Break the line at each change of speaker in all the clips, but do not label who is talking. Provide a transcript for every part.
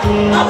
Oh,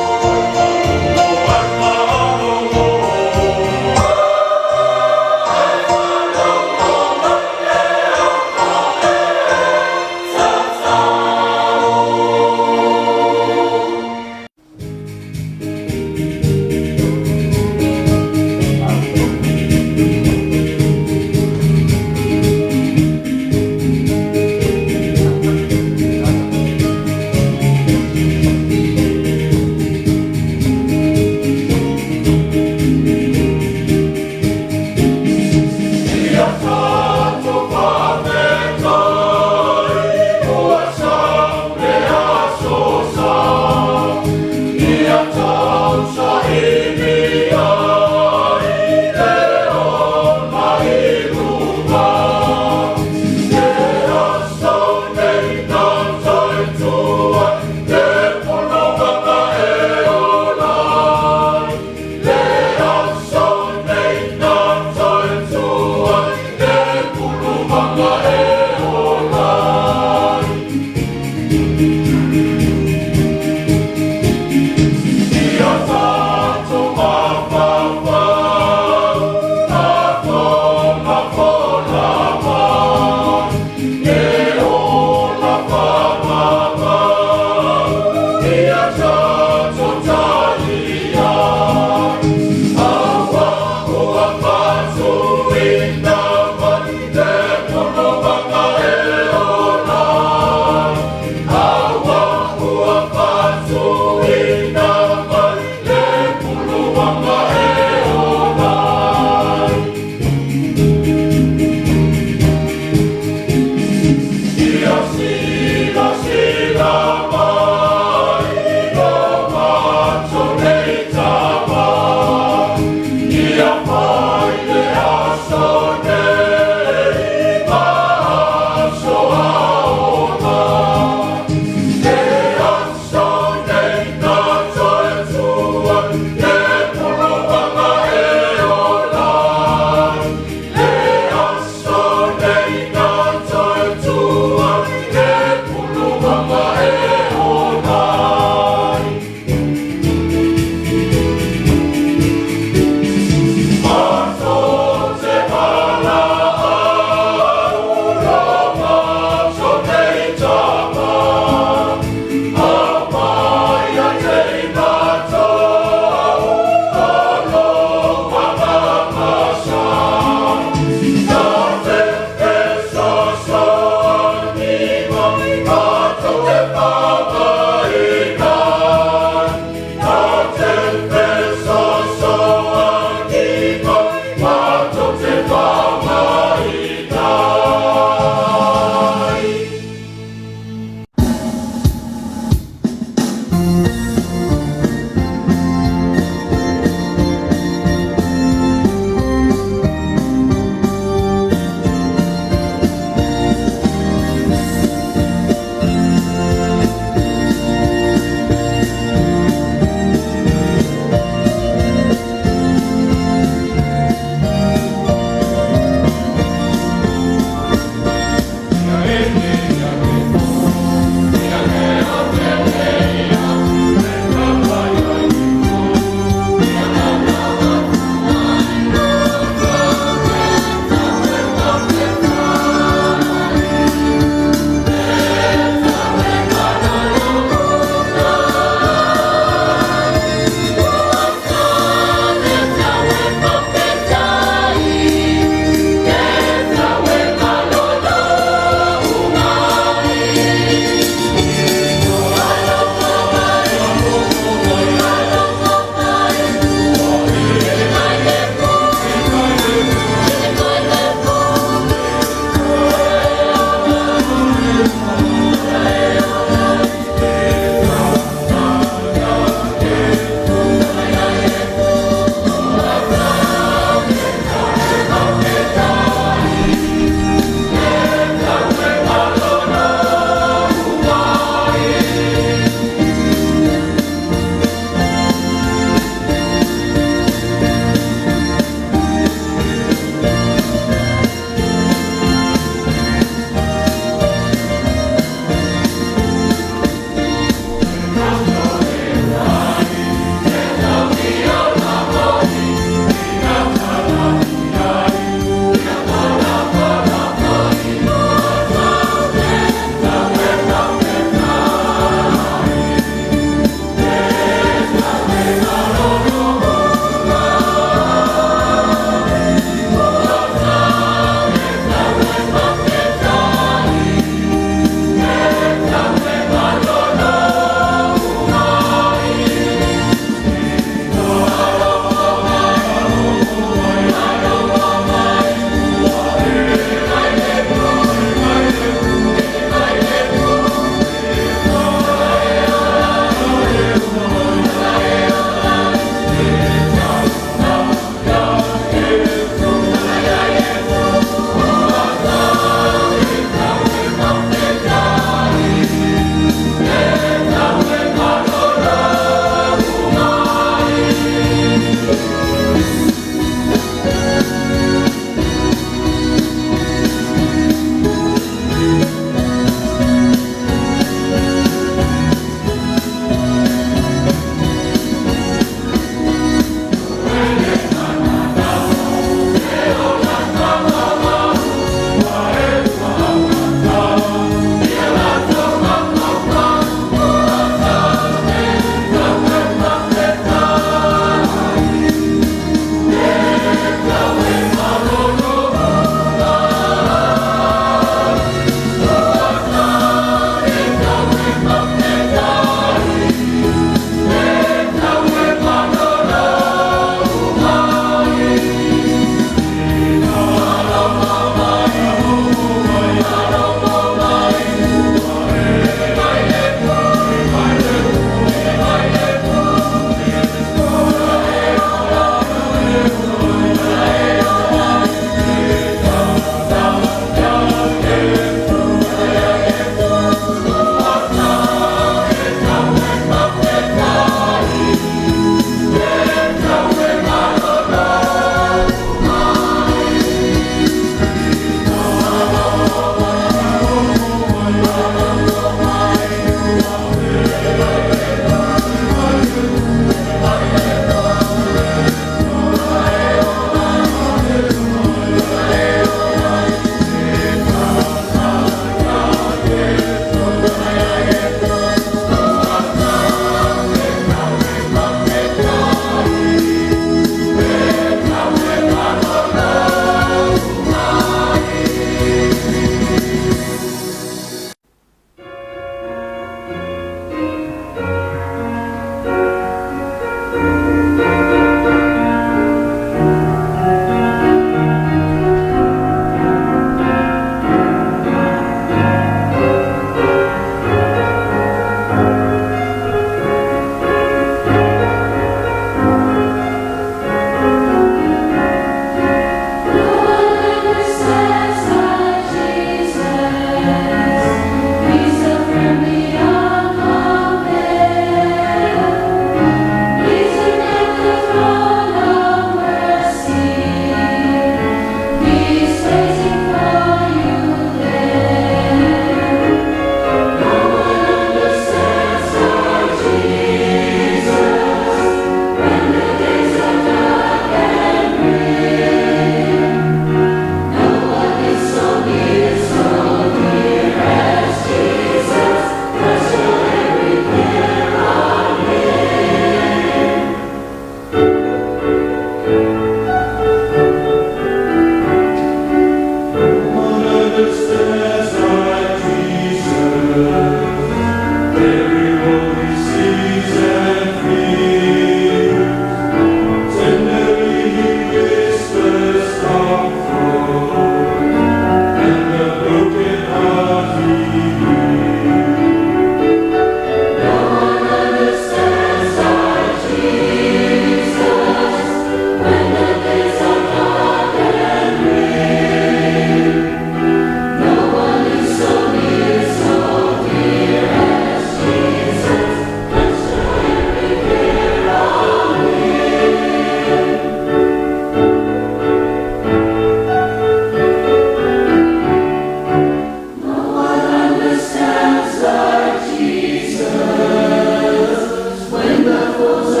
Jesus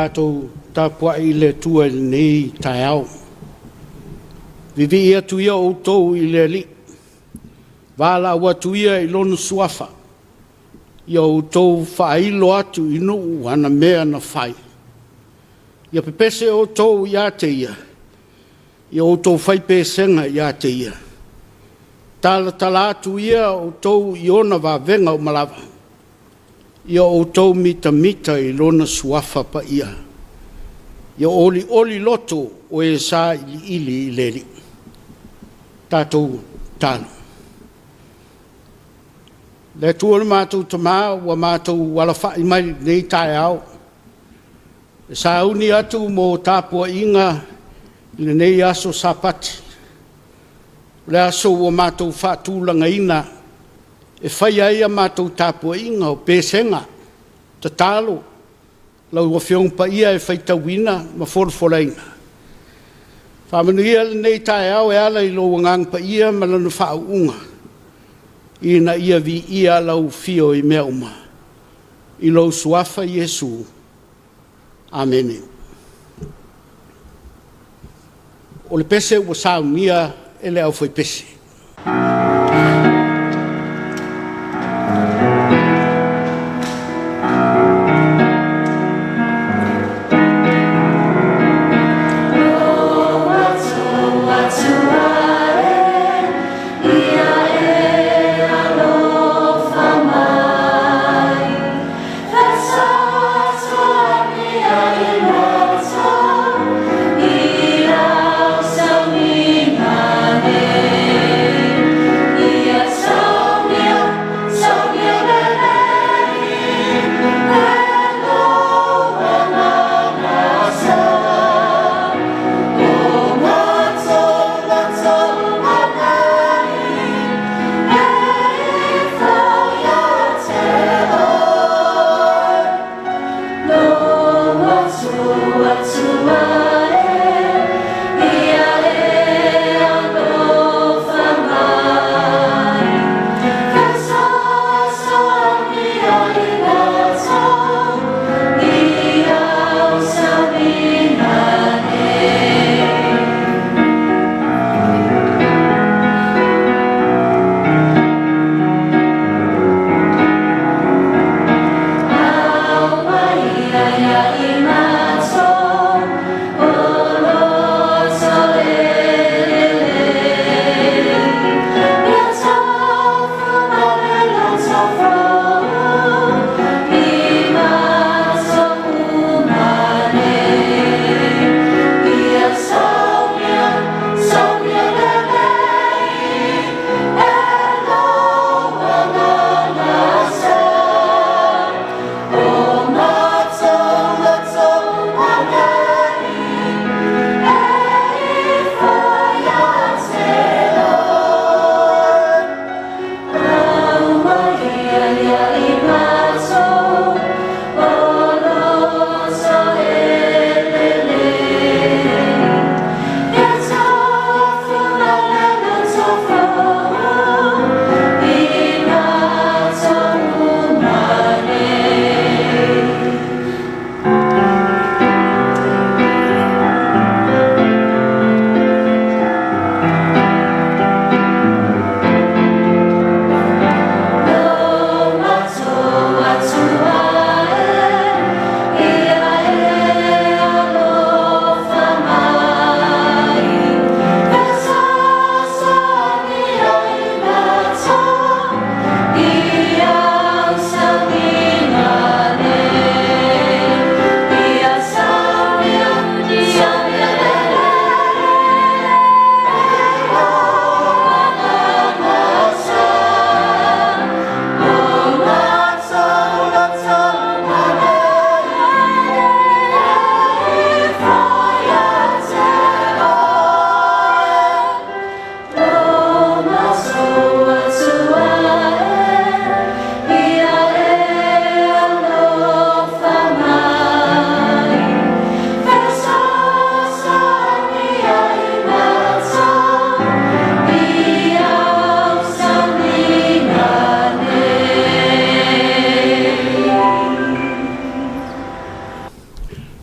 Tātou tāpua I le tua nei Taeao. Vivi ia tuia o tau I le li. Wala ua tuia I lonu suafa. Ia o tau whailo atu inu ana mea na whai. Ia pepese o tau ia te ia. Ia o tau whaipesenga ia te ia. Tala atu ia o tau iona wa venga o malava. Ia o tau mita I lona suafa pa ia. Ia oli loto o e sa ili I leri. Tātou tāno. Le tuole mātou tamā wa mātou wala whai mai nei Taeao. E sa uni atu mō tāpua inga le nei aso Sapati. Le aso wa mātou whaatūlanga ina e whai aia mātou tāpua inga o pēsenga ta tālo. Lau wa whiong pa ia e whaitawina ma whorwhoreina. Whamanuia le nei Taeao e ala I lo wangang pa ia ma lanu whaunga. Ina ia vi ia lau fio I mea uma. I lo suafa Yesu. Amen. O le pese ua Sauniga e le au foi pese.
Sauniga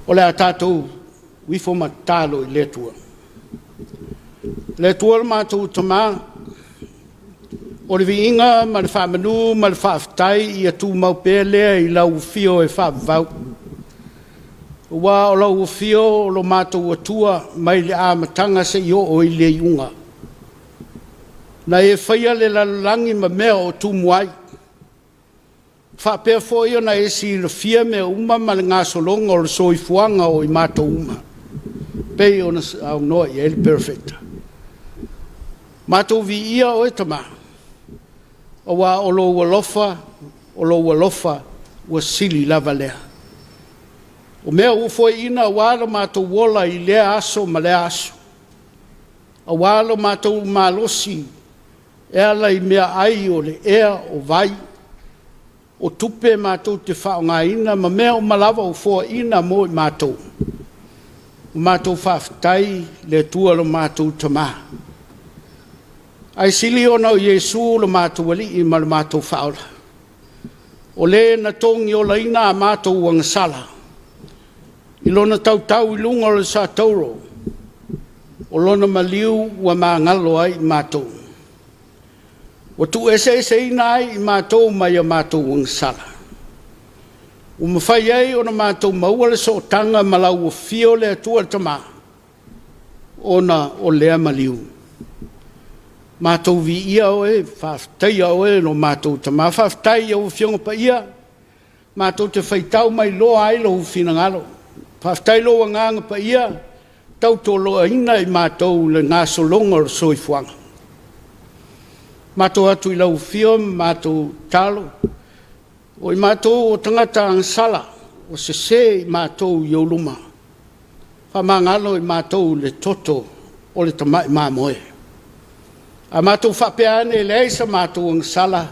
O le tātou wifo matalo I le tua. Le tua le mātou tamā, o le viinga ma le whamanu ma le whaafitai I atu maupea lea I lau fio e whaavau. Ua o lau fio o lo mātou atua mai le āmatanga se I o I le iunga. Na e whaia le lalangi ma mea o tumuai. Whapea fo ia na e si le fia me uma ma le ngā solonga o le soifuanga o I mātou uma. Pei o na au noa I ele perfecta. Mātou vi ia o e tama. O wa o lo walofa ua sili lava lea. O mea ufo ina wala mātou wola I lea aso ma lea aso. A wala mātou malosi e ala I mea ai o le ea o vai. O tupe mātou te whaonga ina, ma mea o malawa o fua ina mo I mātou. O mātou whaafitai le tua lo mātou tamā. Ai sili ona o Yesu lo mātou ali I ma le mātou whaola. O le na tongi o laina a mātou wangasala. I lona tautau I lunga o le sa tauro. O lona maliu ua maangalo ai I mātou. O tu ese ina ai I mātou mai a mātou wangasala. O mawhai ai o na mātou maua le sootanga malau o fio le atua tamā. Ona o lea maliu. Mātou vi ia oe, whaftai oe no mātou tamā. Whaftai o fionga pa ia. Mātou te whaitau mai loa ai lo finangalo. Whaftai loa nganga pa ia. Tau tō loa ina I mātou le ngā solonga o soifuanga. Mātou atu I lau fio, mātou talo. O I mātou o tangata ansala, o se I mātou I oluma. Whamangalo I mātou le toto o le tamai māmoe. A mātou whapeane le eisa mātou ansala,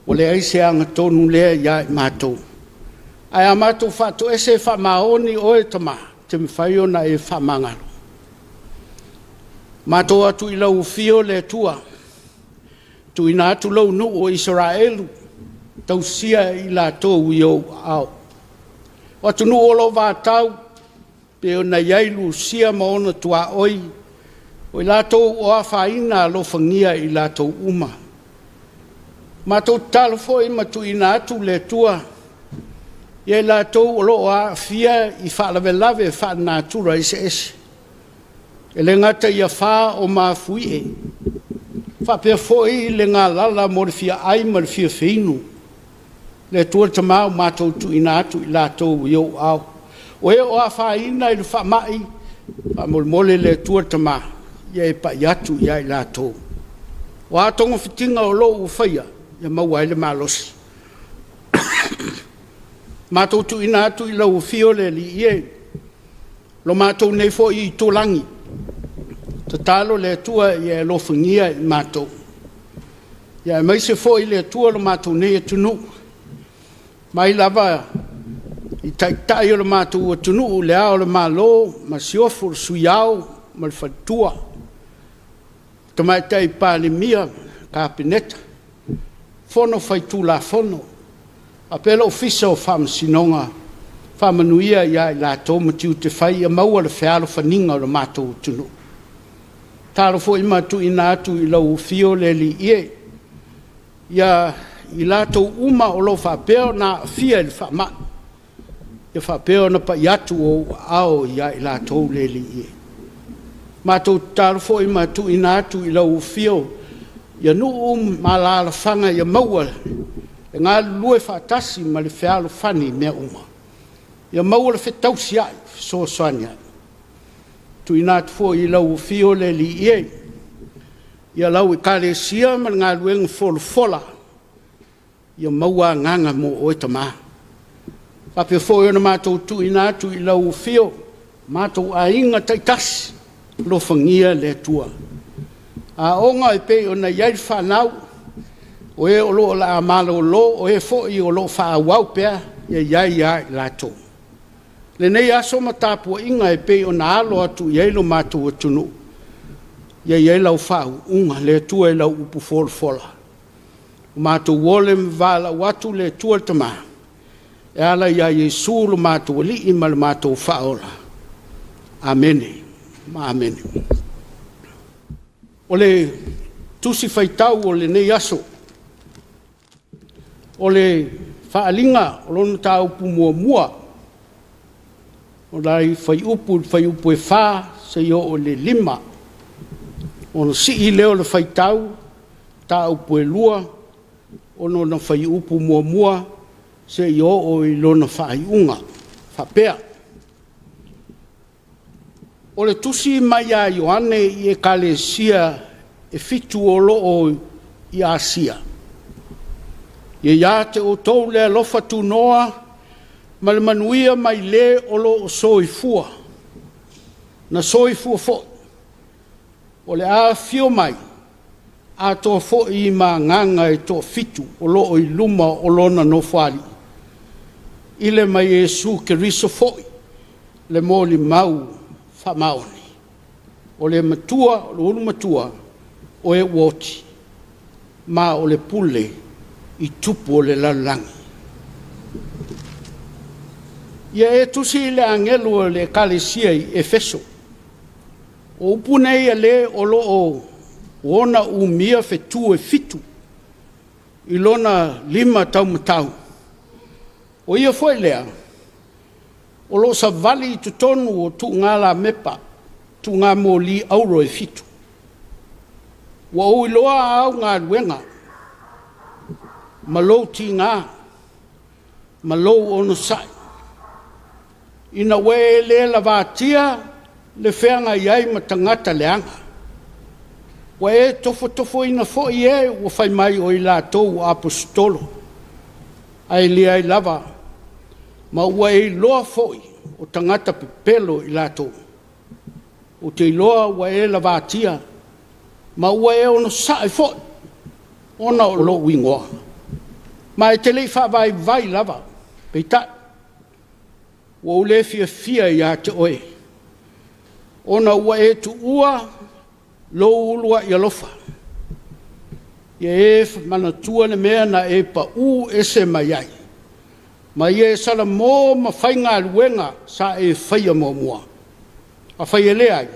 o le eise anga tonu lea ia I mātou. Ai a mātou whātou ese whamaoni o e tama, te mwhaio na e whamangalo. Mātou atu I lau fio le tua, tu ina atu lau nu o Israelu, tau sia I la tōu I o au. O atu nu o lo vātau, pe o na iailu sia maona tua oi, o I la tōu o a whaina lo whangia I la tōu uma. Mātou talo fo I matu ina atu le tua, ia I la tōu o lo a fia I whaalawe lawe whaanatura I se ese. E le ngata ia wha o mafui e. Whapea foi le ngā lala mo le fia ai ma le fia whinu. Le tua tamau mātou tu ina atu I lātou I o au. O e o a whaina I le whamai, whamole le tua tamau, ia e pa iatu ia I lātou. O a tonga whitinga o lo u whaia, ia maua ele malosi. Mātou tu ina atu I lau fio le li ie, lo mātou nei fo I tōlangi. Ta talo le tua ia e lo whangia I mātou. Ia e mai se fo I le tua lo mātou nei e tunu. Mai lava I taitai o le mātou o tunu le ao le mālo, ma siofo le suiao, ma le whatua. Tamai tai pāle mia, ka peneta. Fono whaitu la fono. A pela ofisa o whamasinonga, whamanuia ia I la tō matiu te whai, a maua le whialo whaninga o le mātou o tunu. Taro fo I matu ina atu I lau fio le li ie. Ia I lātou uma o lo whapeo na fia I whama. Ia whapeo na pa iatu o ao ia I lātou le li ie. Mātou taro fo I matu ina atu I lau fio. Ia nuu malala whanga ia maua. E ngā lue whatasi ma le whialo whani mea uma. Ia maua le whetausi ai, so soani ai. Tu ina fo I lau fio le li ie. Ia lau I kare sia ma ngā luenga fola. Ia maua nganga mo o e tamā. Pape fo I na mātou tu ina atu I lau fio. Mātou a inga taitasi. Lo whangia le tua. A onga I pe o na iai whanau. O e o lo la amala o lo. O e fo I o lo whaawau pea. Ia iai lātou. Le nei aso matapua inga e pe o na alo atu iai lo mātou o tunu. Ia iai lau whau unga le tua I lau upu fola. O mātou wole mwala watu le tua tama. E ala ia Yesu lo mātou li ma le mātou whaola. Amene. Ma amene. O le tusi whaitau o le nei aso. O le whaalinga o lona tā upu mua. O lai whai upu e wha se yo o le 5. O no si i leo le whaitau tā upu e lua. O no na whai upu mua se yo o i lona whaiunga. Whapea. O le tusi mai a Ioane i e kalesia e fitu o loo i Asia. Ia ia te o tau le alofa tu noa ma le manuia mai le o loo soifua. Na soifua fo. O le a fio mai a toa fo i ma nganga e toa fitu o loo i luma o lona no whali. Ile mai Yesu ke riso fo le mo li mau whamaoni. O le matua, o le ulu matua, o e woti, ma o le pule i tupu o le lalangi. Ia e tusi le angelu o le kalesia i Efeso. O upunei a le o loo ona umia fetu e fitu i lona 5 taumatau. O ia foi lea, o lo sa vali tu tonu o tu ngala mepa, tu ngā mōli auro e fitu. Wa o iloa au ngā ruenga, malou ti ngā, malou ono sai. Ina we le la vātia, le whenga iai ma tangata leanga. Wa e tofo ina fo i e, wa whai mai o i la tau apostolo. Ai lia i lava, ma ua e loa foi o tangata pepelo i lato. O te loa ua e la vātia, ma ua e ono sae foi, ona o lo wingoa. Ma e te lei vai lava, peita. Ua ule fia i te oe. Ona ua e tu ua, lo ulua i alofa. Ia e manatua ne mea na e pa ese mai ai. Ma ia e sala mō ma whai ngā luenga sa e whaia mō mua. A whai e le ai.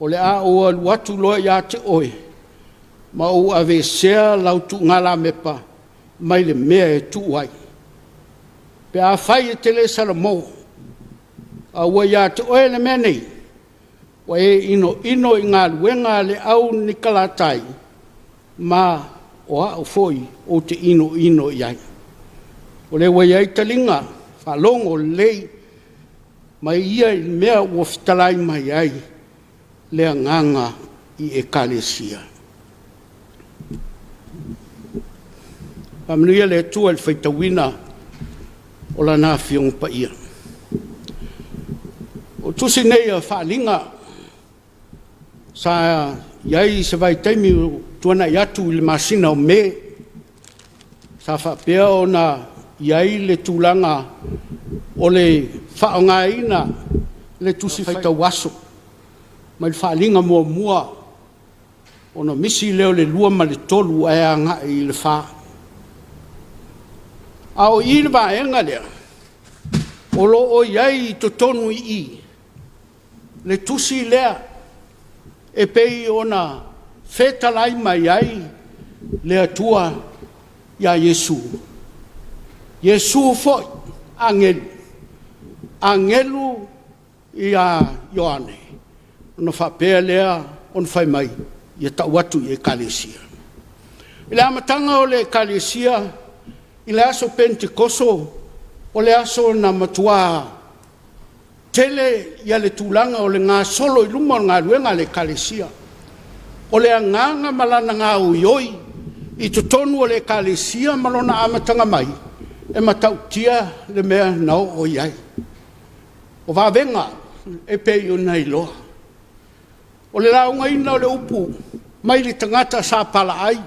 O le a o aluatu loa ia te oe. Ma o ave sea lautu ngala mepa mai le mea e tu ai. Pe a whai e te le sala mō. A ua ia te oe le mea nei. Wa e ino i ngā luenga le au nikalatai. Ma o a o foi o te ino iai. O le wai ai talinga, whalongo lei, mai ia i mea ua fitalai mai ai, lea nganga i e kalesia. Pamanuia le tua le whaitawina o la nā whiong pa ia. O tusi nei a whalinga, sa iai se vai taimi tuana i atu i le masina o me, sa whapea o na iai le tūlanga o le whaongaina le tusi whaitawaso, mai le whalinga mua, o na misi leo le 2 ma le 3 ai anga i le wha. A o i le vaenga lea, o lo o iai i to tonu i, le tusi lea, e pei ona whetalai mai ai le atua ia Yesu. Yesu foi angelu ia Ioane. Ona whapea lea, ona whai mai, ia tau atu i e kalesia. I le amatanga o le kalesia, i le aso Pentekoso, o le aso na matua tele ia le tūlanga o le ngā solo i luma o ngā ruenga le kalesia. O le anganga malana ngā uioi, i to tonu o le kalesia malona amatanga mai, e matautia le mea nao o iai. O wawenga e pei o nei loa. O le launga ina o le upu, mai le tangata sa pala ai,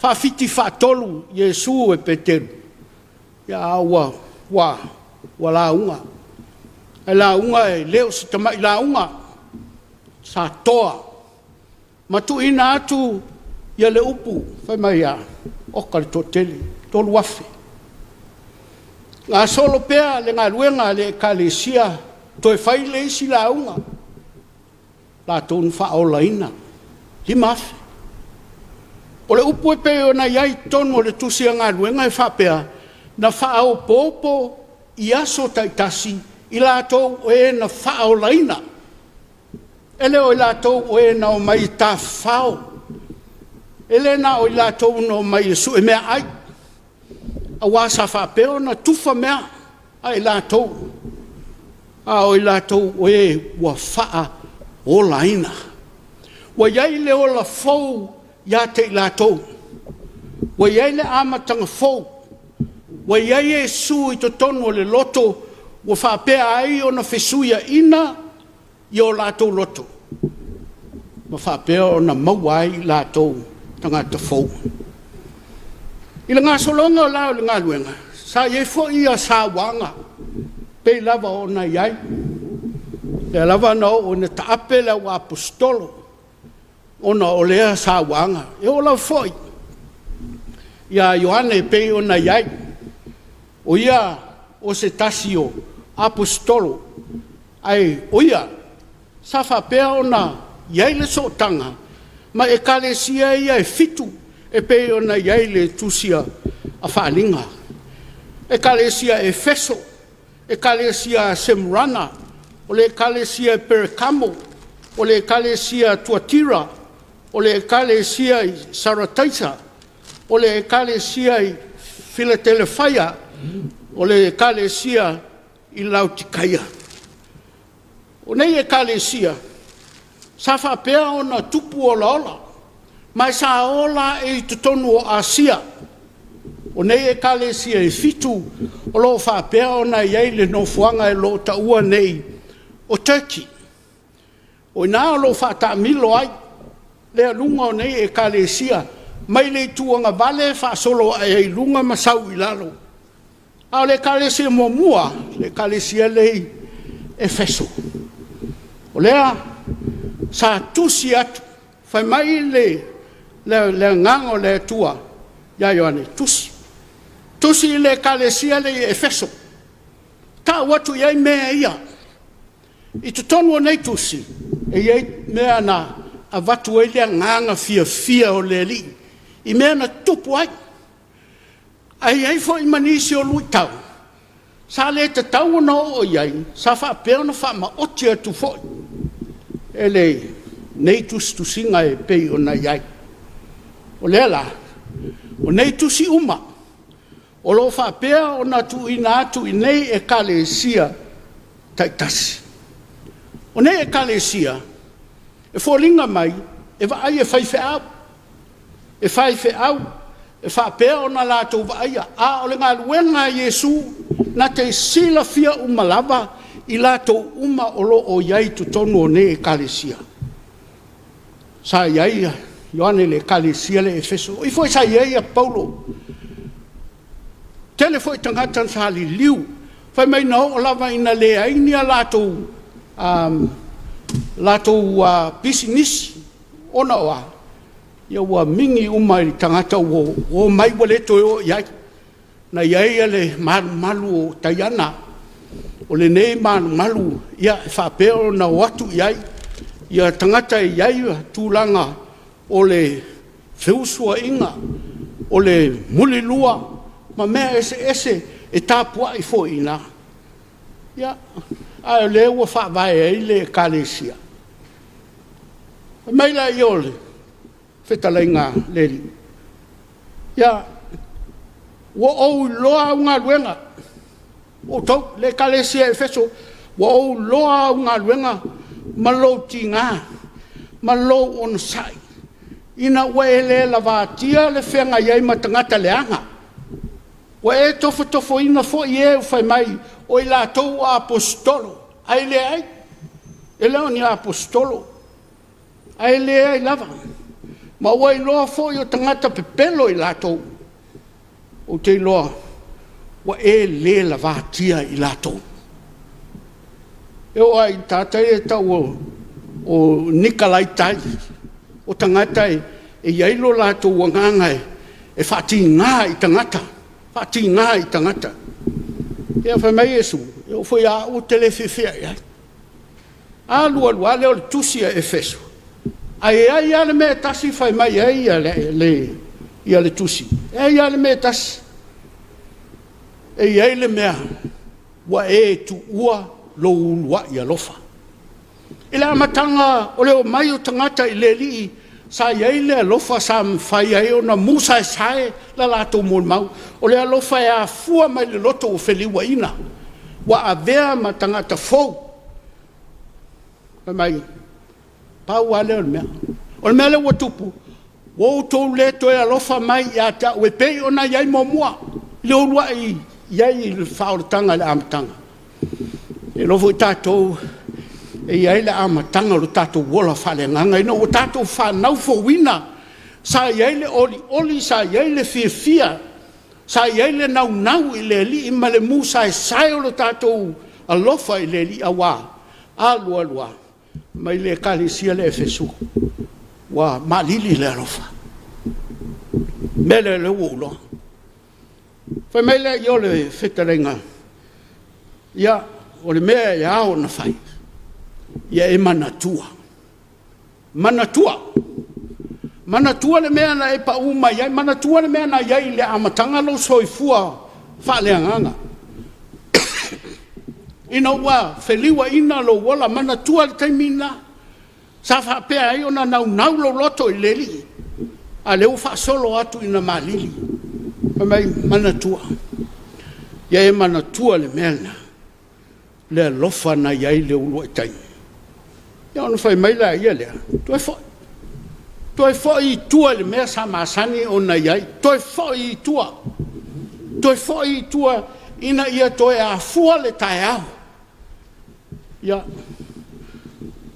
whawhiti whatolu Yesu e Peteru. Ia aua, wa launga. E launga e leo si tamai launga, sa toa. Matu ina atu ia le upu, whai mai a, oka le tōtele, tolu wafe. Ngā solo pea le ngā luenga le kalesia toi whai le isi launga. La tōnu whaolaina. Li mafi. O le upu e pe o na iai tonu o le tusia ngā luenga e whapea na whaao pōpō i aso taitasi i lātou e na whaolaina. Ele o i lātou e na o mai tā whao. Ele na o i lātou no mai su e mea ai. A wasa whapea na tufa mea a i lātou. A o i lātou e wa wha o laina. Wa iai le o la fau ia te i lātou. Wa iai le amatanga fau. Wa iai e su i to tonu o le loto wa whapea ai o na whesuia ina i o lātou loto. Wa whapea o na mauai lātou tangata fau. I le ngā solonga o lao le ngā luenga. Sa iei fo ia sa wanga. Pei lava o na iai. Le lava na o na taape le wa apostolo. O na o lea sa wanga. E o lau foi. Ia Ioane pei o na iai. O ia o se tasio apostolo. Ai o ia. Sa whapea o na iai le sotanga. Ma e kalesia ia e fitu. E pei o na iai le tusia a whaalinga. E kalesia e feso. E kalesia semrana. O le kalesia perekamo. O le kalesia tuatira. O le kalesia sarataisa. O le kalesia filadelfia. O le kalesia i lautikaya. O nei e kalesia. Sa whapea o na tupu o laola. Mai sa ola e tutonu o Asia. O nei e kalesia e fitu o lo whapea o na iei le no fuanga e lo taua nei o Turkey. O nā o lo whata milo ai le alunga o nei e kalesia mai le tuanga vale wha solo e lunga masau i lalo. A le kalesia mua le kalesia le e feso. O lea sa tusi atu whai mai le ngango le tua ia Ioane tusi le kalesia le Efeso ta watu iai mea ia i tutonu o nei tusi e iai mea na a watu e le nganga fia o le li i mea na tupu ai ai fo i manisi o lui tau sa le te tau na o iai sa wha pēo na wha ma oti atu fo e le nei tusinga e pei o na iai o lela, o nei tusi uma, o lo whapea o na tu ina atu i nei e kalesia taitasi. O nei e kalesia, e fōlinga mai, e vaai e whaife au. E whaife au, e whapea o na lātou vaia. A o le ngā luenga Iesu, na te sila fia umalava, i lātou uma o lo o iai tutonu o nei e kalesia. Sa iai, Ioane le kalesia le Efeso. I foi sa iei a Paulo. Tele foi tangata sa li liu. Fai mai nao o lava ina le aini a lātou pisinisi. Ona oa. Ia ua mingi umai tangata o mai wale toi o iai. Na iai le malu o Taiana. O le nei malu ia whapeo na watu iai. Ia tangata iai tūlanga o le whiusua inga, o le mulilua, ma mea ese e tāpua i fo ina. Ia, a le ua whaavae e le kalesia. Meila i ole, whetalai ngā leri. Ia, ua ou loa au ngā luenga, o tau, le kalesia e feso, ua ou loa au ngā luenga, malo ti ngā, malo on sai. Ina ua e le lavatia le whenga iai matangata leanga. Ua e tofo ina fo i e whai mai o i lātou a apostolo. Ai le ai. E leo ni a apostolo. Ai le ai lava. Ma ua i loa fo i o tangata pepelo i lātou. O te loa. Ua e le lavatia i lātou. E o ai tātai e tau o Nikolai tai. O tangata e iailo lātou wanganga e whati ngā i tangata. Whati ngā i tangata. Ia fa mai Yesu, eu foi a o telefefea ia. A lua le o tusi a Efeso. Ai le me tasi fai mai ai ia le tusi. Ia le me tasi. Ai le mea wa tu ua lo ulua ia lofa. Ila amatanga o leo mai o tangata i le li sa iai le lofa sa mwhai ai o na musa e sae la lato mol mau. O le alofa e a fua mai le loto o wheliwa ina. Wa a vea ma tangata fau. Mai pau a leo le mea. O le mea le watupu. Wou tau le to e alofa mai i a ta ue pei o na iai momua. Le olua i iai i le whaoratanga le amatanga. E lofo i tātou e iai le amatanga lo tātou wola whale nganga ina o tātou whanau fo wina sa iai le oli sa iai le fia sa iai le nau i le li ima le musa e sae o lo tātou alofa i le li awa a lua mai le kalisia le Efesu wa malili le alofa mele le ulo fa mai le yo le fetarenga ia o le mea ia o na fai ia e manatua le mea na e pa uma ia manatua le mea na iai le amatanga lo soifua whaleanganga ina ua wheliwa ina lo wala manatua le taimina sa whapea ai o na nau lo loto i leli a leu whaasolo atu ina malili mai manatua ia e manatua le mea na le lofa na iai le ulu e taimi ia ona fai mai la ia lea toi fo i tua le mea sa masani o na iai toi fo i tua ina ia toi a fua le Taeao ia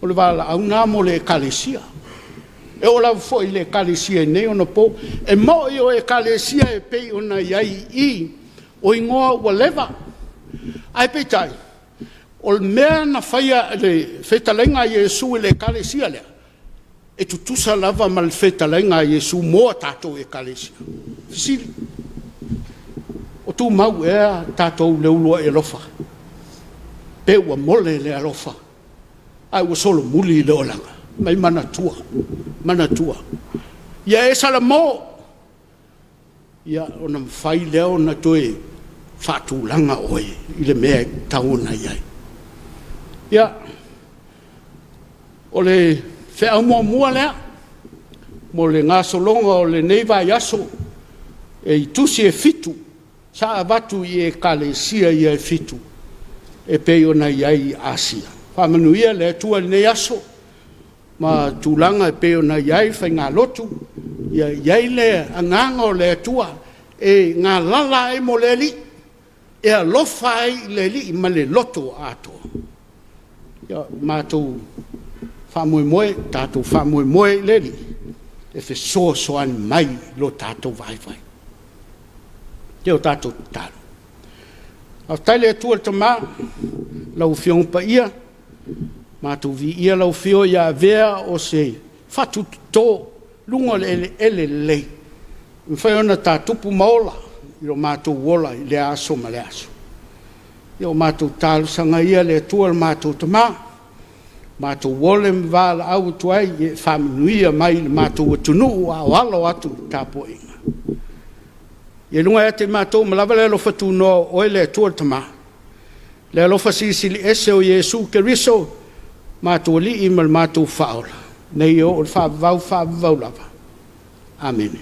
o le wala au nga mo le kalesia e o la fo i le kalesia nei ona po e mo i o e kalesia e pei o na iai i o ingoa ua leva ai peitai o le mea na whaia le whetalenga a Iesu i le kalesia lea e tutusa lava ma le whetalenga a Iesu moa tātou e kalesia fisili o tu mau ea tātou le ulua e lofa pe ua mole le alofa ai ua solo muli le olanga mai manatua ia e sala mo ia ona mwhai leo na toe whaatulanga oe i le mea tauna iai ia o le whea mua lea mo le ngā solonga o le neiva yaso e i tusi e fitu sa avatu i e kalesia i e fitu e pei ona iai Asia whamanuia le atua le yaso ma tūlanga e pei ona iai whai ngā lotu iai le anganga o le atua e ngā lala e mo le li e alofa ai le li ma le loto atoa ia mātou whamoe tātou whamoe leli e whesoasoan mai lo tātou vai Teo tātou tālu au taile atua ta mā lau whiong pa ia mātou vi ia lau whio ia vea o se whatu tō lunga le ele lei mwhai ona tātupu maola i lo mātou wola i le aso ma le aso Ia o mātou tālu sanga ia le atua le mātou ta mā mātou wole mwala au tuai e whaminuia mai le mātou atunu a walo atu tāpo inga Ia lunga e te mātou malawa le alofa tūno oe le atua ta mā le alofa sisili ese o Iesu Keriso mātou li ima le mātou whaola nei o le whaavau lava Amen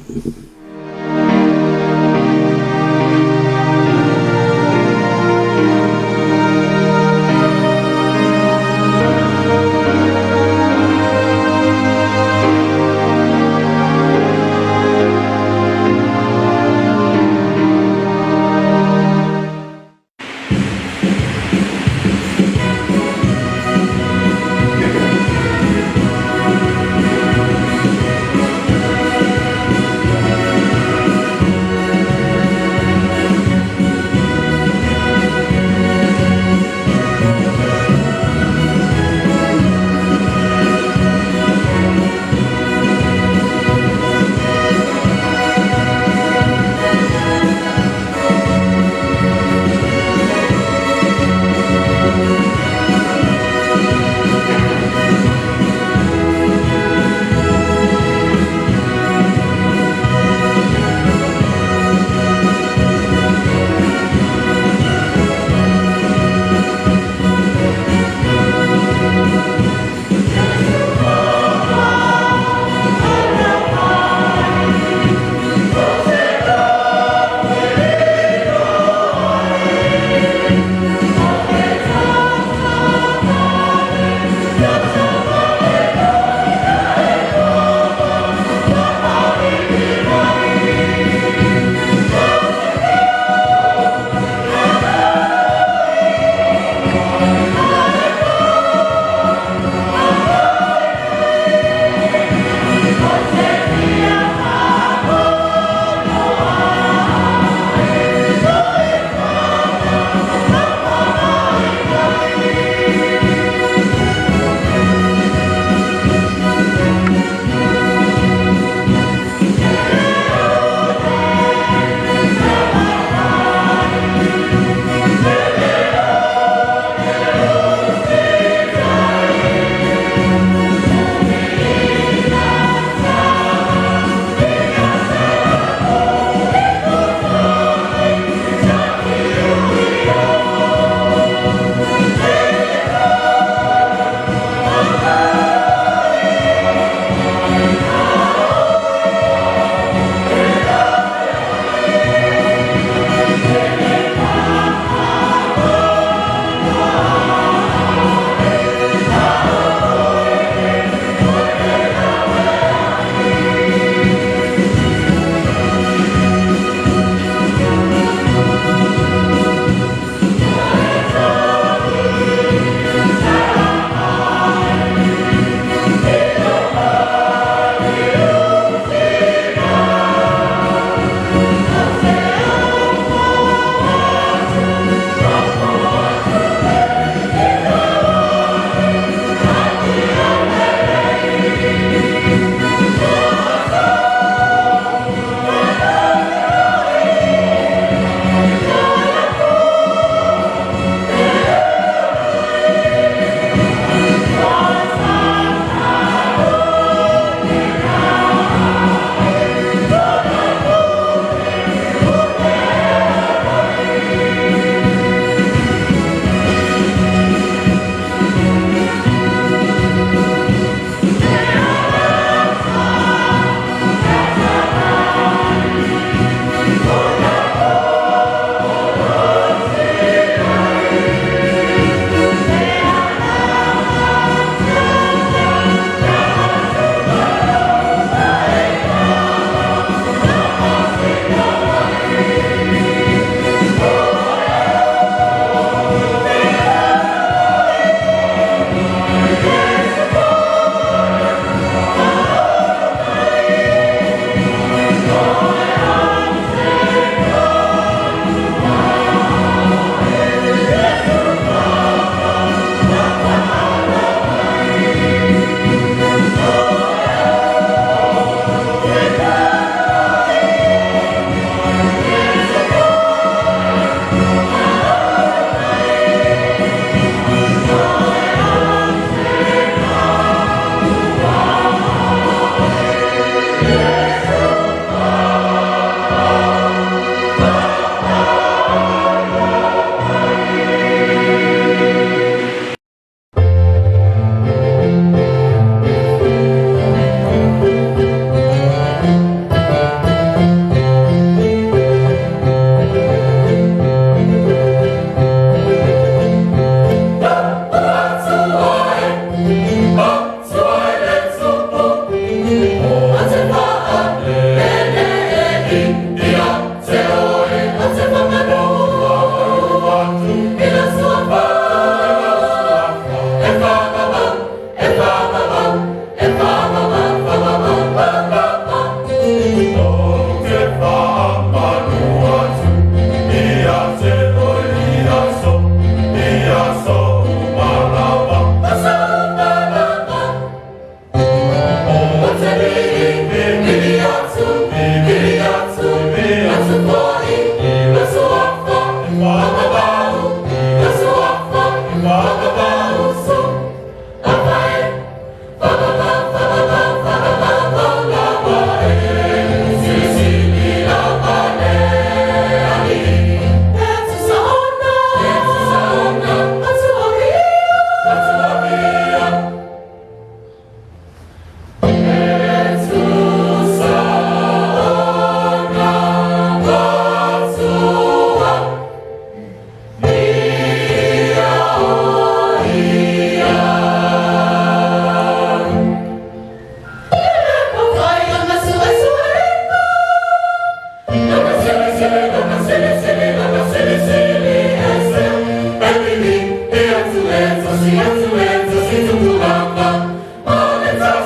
Bye.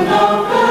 Samoa.